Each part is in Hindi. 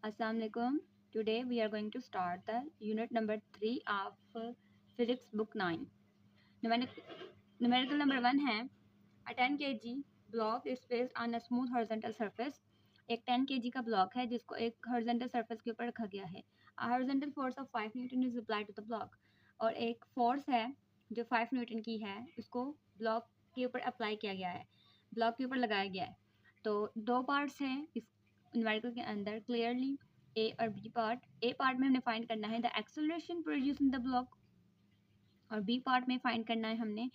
Assalamu alaikum. Today we are going to start the unit number 3 of physics book 9. Numerical number 1 है a 10 kg block is placed on a smooth horizontal surface. एक 10 kg का ब्लॉक है जिसको एक horizontal surface के ऊपर रखा गया है. A horizontal force of 5 Newton is applied to the block. और एक फोर्स है जो 5 न्यूटन की है उसको ब्लॉक के ऊपर अप्लाई किया गया है, ब्लॉक के ऊपर लगाया गया है. तो दो पार्ट्स हैं इस न्यूमेरिकल के अंदर क्लियरली, ए और बी पार्ट. ए पार्ट में हमने फाइंड करना है the acceleration produce in the block और बी पार्ट में फाइंड करना है हमने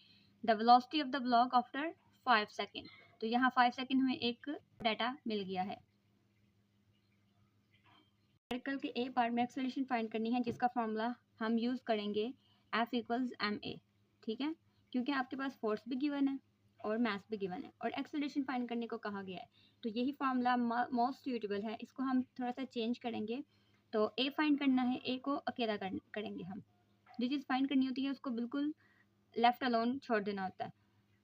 the velocity of the block after 5 second. तो यहाँ 5 सेकेंड में एक डाटा मिल गया है. न्यूमेरिकल के ए पार्ट में एक्सेलरेशन फाइंड करनी है जिसका फॉर्मूला हम यूज़ करेंगे F = ma. ठीक है, क्योंकि आपके पास फोर्स भी गिवन है और मास भी गिवन है और एक्सेलरेशन फाइंड करने को कहा गया है. तो यही फार्मूला मोस्ट सूटेबल है. इसको हम थोड़ा सा चेंज करेंगे. तो ए फाइंड करना है, ए को अकेला करेंगे हम. जो चीज़ फाइंड करनी होती है उसको बिल्कुल लेफ्ट अलोन छोड़ देना होता है.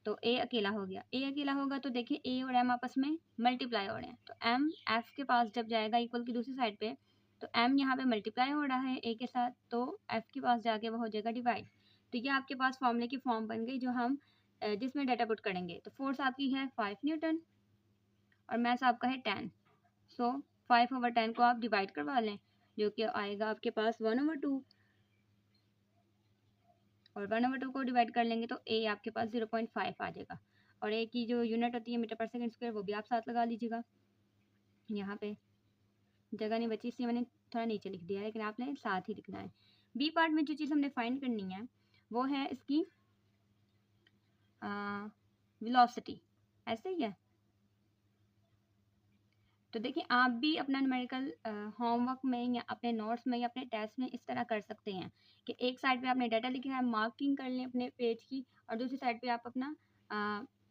तो ए अकेला हो गया. ए अकेला होगा तो देखिए ए और एम आपस में मल्टीप्लाई हो रहे हैं. तो एम एफ के पास जब जाएगा इक्वल की दूसरी साइड पे, तो एम यहाँ पे मल्टीप्लाई हो रहा है ए के साथ, तो एफ के पास जाके वो हो जाएगा डिवाइड. तो ये आपके पास फॉर्मूले की फॉर्म बन गई जो हम जिसमें डाटा पुट करेंगे. तो फोर्स आपकी है 5 न्यूटन और मास आपका है 10. सो 5/10 को आप डिवाइड करवा लें जो कि आएगा आपके पास 1/2 और 1/2 को डिवाइड कर लेंगे तो ए आपके पास 0.5 आ जाएगा. और ए की जो यूनिट होती है मीटर पर सेकंड स्क्वायर वो भी आप साथ लगा लीजिएगा. यहाँ पे जगह नहीं बची इसलिए मैंने थोड़ा नीचे लिख दिया है, लेकिन आपने साथ ही लिखना है. बी पार्ट में जो चीज़ हमने फाइंड करनी है वो है इसकी वेलोसिटी. ऐसे ही है. तो देखिए आप भी अपना न्यूमेरिकल होमवर्क में या अपने नोट्स में या अपने टेस्ट में इस तरह कर सकते हैं कि एक साइड पे आपने डाटा लिखा है, मार्किंग कर लें अपने पेज की, और दूसरी साइड पे आप अपना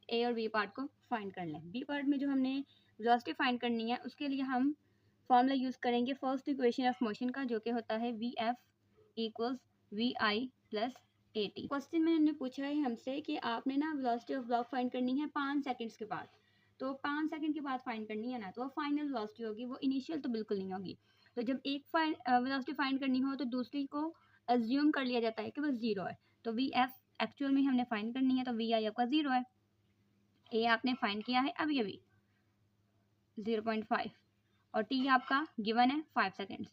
ए और बी पार्ट को फाइंड कर लें. बी पार्ट में जो हमने वेलोसिटी फाइंड करनी है उसके लिए हम फॉर्मूला यूज़ करेंगे फर्स्ट इक्वेशन ऑफ मोशन का, जो कि होता है Vf = Vi + at. क्वेश्चन में उन्होंने पूछा है हमसे कि आपने ना वेलोसिटी ऑफ ब्लॉक फाइंड करनी है 5 सेकंड्स के बाद. तो 5 सेकंड के बाद फाइंड करनी है ना, तो वो फाइनल वेलोसिटी होगी, वो इनिशियल तो बिल्कुल नहीं होगी. तो जब एक वेलोसिटी फाइंड करनी हो तो दूसरी को अज्यूम कर लिया जाता है कि वो ज़ीरो है. तो Vf एक्चुअल में हमने फाइंड करनी है तो Vi आपका 0 है. ए आपने फाइंड किया है अभी 0.5 और टी आपका गिवन है 5 सेकेंड्स.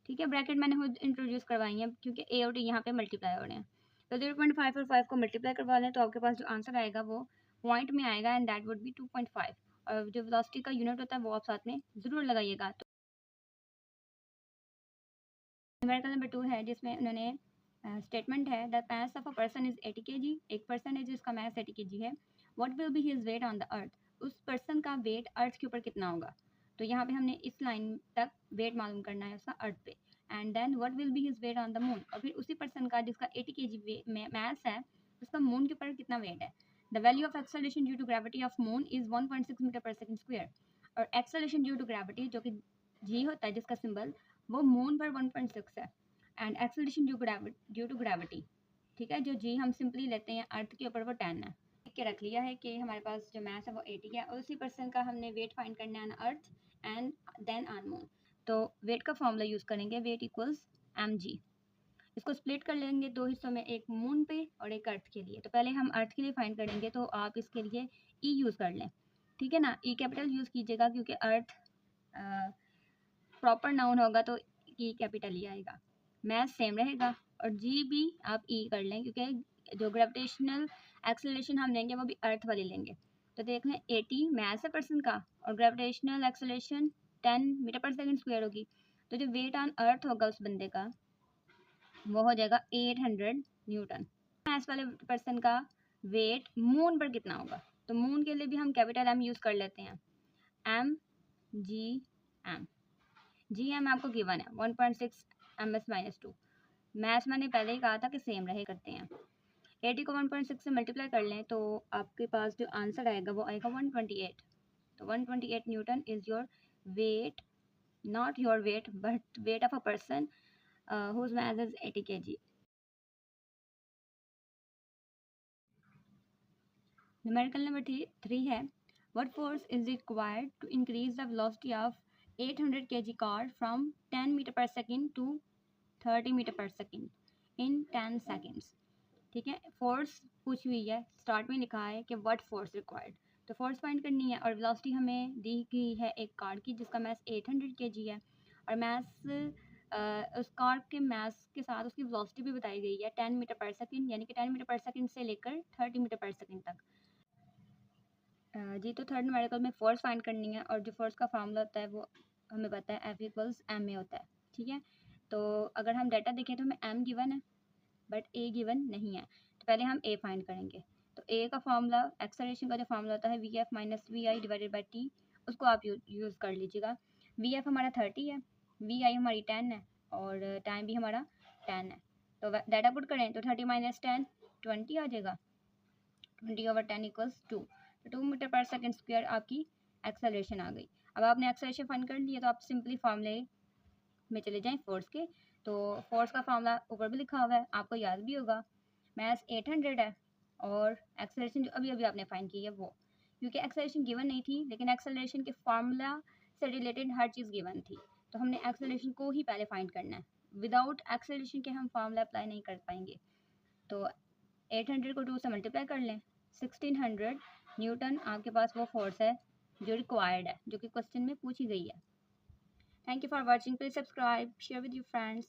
ठीक है, ब्रैकेट मैंने खुद इंट्रोड्यूस करवाई है क्योंकि ए और टी यहाँ पे मल्टीप्लाई हो रहे हैं. तो 0.5 और 5 को मल्टीप्लाई करवा लें तो आपके पास जो आंसर आएगा वो पॉइंट में आएगा एंड दैट वुड बी 2.5. और जो वेलोसिटी का यूनिट होता है वो आप साथ में ज़रूर लगाइएगा. तो न्यूमेरिकल नंबर 2 है जिसमें उन्होंने स्टेटमेंट है the mass of a person is 80 kg. एक पर्सन है जिसका मास 80 kg है. What will be his weight on the earth. उस पर्सन का वेट अर्थ के ऊपर कितना होगा. तो यहाँ पे हमने इस लाइन तक वेट मालूम करना है उसका अर्थ पे. And then what will be his weight on the moon. और फिर उसी पर्सन का जिसका 80 kg मास है उसका मून के ऊपर कितना वेट है. The value of acceleration due to gravity of moon is 1.6 metre पर सेकंड स्क्वायर. और एक्सेलरेशन ड्यू टू ग्रेविटी जो कि जी होता है जिसका सिंबल, वो मून पर 1.6 है. And acceleration due to gravity, ठीक है, जो जी हम सिंपली लेते हैं अर्थ के ऊपर, वो 10 है. लिख के रख लिया है कि हमारे पास जो मास है वो 80 है और उसी पर्सन का हमने वेट फाइंड करना है on earth and then on moon. तो वेट का फॉर्मूला यूज़ करेंगे वेट इक्वल्स mg. इसको स्प्लिट कर लेंगे दो हिस्सों में, एक मून पे और एक अर्थ के लिए. तो पहले हम अर्थ के लिए फाइंड करेंगे तो आप इसके लिए ई यूज़ कर लें. ठीक है ना, ई कैपिटल यूज़ कीजिएगा क्योंकि अर्थ प्रॉपर नाउन होगा तो ई कैपिटल ही आएगा. मैथ सेम रहेगा और जी भी आप ई कर लें क्योंकि जो ग्रेविटेशनल एक्सेलरेशन हम लेंगे वो भी अर्थ वाली लेंगे. तो देख लें 80 मैथ है पर्सन का और ग्रेविटेशनल एक्सेलरेशन 10 मीटर पर सेकंड स्क्वायर होगी. तो जो वेट ऑन अर्थ होगा उस बंदे का वो हो जाएगा 800 न्यूटन. मैथ वाले पर्सन का वेट मून पर कितना होगा. तो मून के लिए भी हम कैपिटल एम यूज़ कर लेते हैं, m g m. G m आपको गिवन है 1.6 ms-2. मैथ्स मैंने पहले ही कहा था कि सेम रहे करते हैं. 80 को 1.6 से मल्टीप्लाई कर लें तो आपके पास जो आंसर आएगा वो आएगा 128. तो 128 newton is your weight, not your weight but weight of a person whose mass is 80 kg. Numerical number 3 है what force is required to increase the velocity of 800 kg car from 10 meter per second to 30 metre पर सेकेंड इन 10 सेकेंड्स। ठीक है, फोर्स पूछी हुई है, स्टार्ट में लिखा है कि व्हाट फोर्स रिक्वायर्ड, तो फोर्स फाइंड करनी है। और वेलोसिटी हमें दी गई है एक कार की जिसका मास 800 kg है, और मास उस कार के मास के साथ उसकी वेलोसिटी भी बताई गई है 10 मीटर पर सेकेंड, यानी कि 10 मीटर पर सेकेंड से लेकर 30 मीटर पर सेकेंड तक। जी, तो थर्ड न्यूमेरिकल में फोर्स फाइंड करनी है, और जो फोर्स का फार्मूला होता है वो हमें पता है F=ma होता है। ठीक है, तो अगर हम डाटा देखें तो हमें m गिवन है बट a गिवन नहीं है, तो पहले हम a फाइंड करेंगे। तो a का फार्मूला, एक्सेलरेशन का जो फार्मूला होता है vf minus vi divided by t, उसको आप यूज़ कर लीजिएगा। vf हमारा 30 है, vi हमारी 10 है, और टाइम भी हमारा 10 है। तो डाटा पुट करें तो 30 माइनस 10 20 आ जाएगा, 20/10 इक्वल्स 2। तो 2 मीटर पर सेकेंड स्क्वायर आपकी एक्सेलरेशन आ गई। अब आपने एक्सेलरेशन फाइंड कर लिया, तो आप सिंपली फार्मूले में चले जाएं फोर्स के। तो फोर्स का फार्मूला ऊपर भी लिखा हुआ है, आपको याद भी होगा, मास 800 है, और एक्सेलरेशन जो अभी अभी आपने फाइंड की है वो, क्योंकि एक्सेलरेशन गिवन नहीं थी लेकिन एक्सेलरेशन के फार्मूला से रिलेटेड हर चीज़ गिवन थी, तो हमने एक्सेलरेशन को ही पहले फाइंड करना है। विदाउट एक्सेलरेशन के हम फार्मूला अप्लाई नहीं कर पाएंगे। तो 800 को 2 से मल्टीप्लाई कर लें, 1600 न्यूटन आपके पास वो फोर्स है जो रिक्वायर्ड है, जो कि क्वेश्चन में पूछी गई है। Thank you for watching, please subscribe, share with your friends.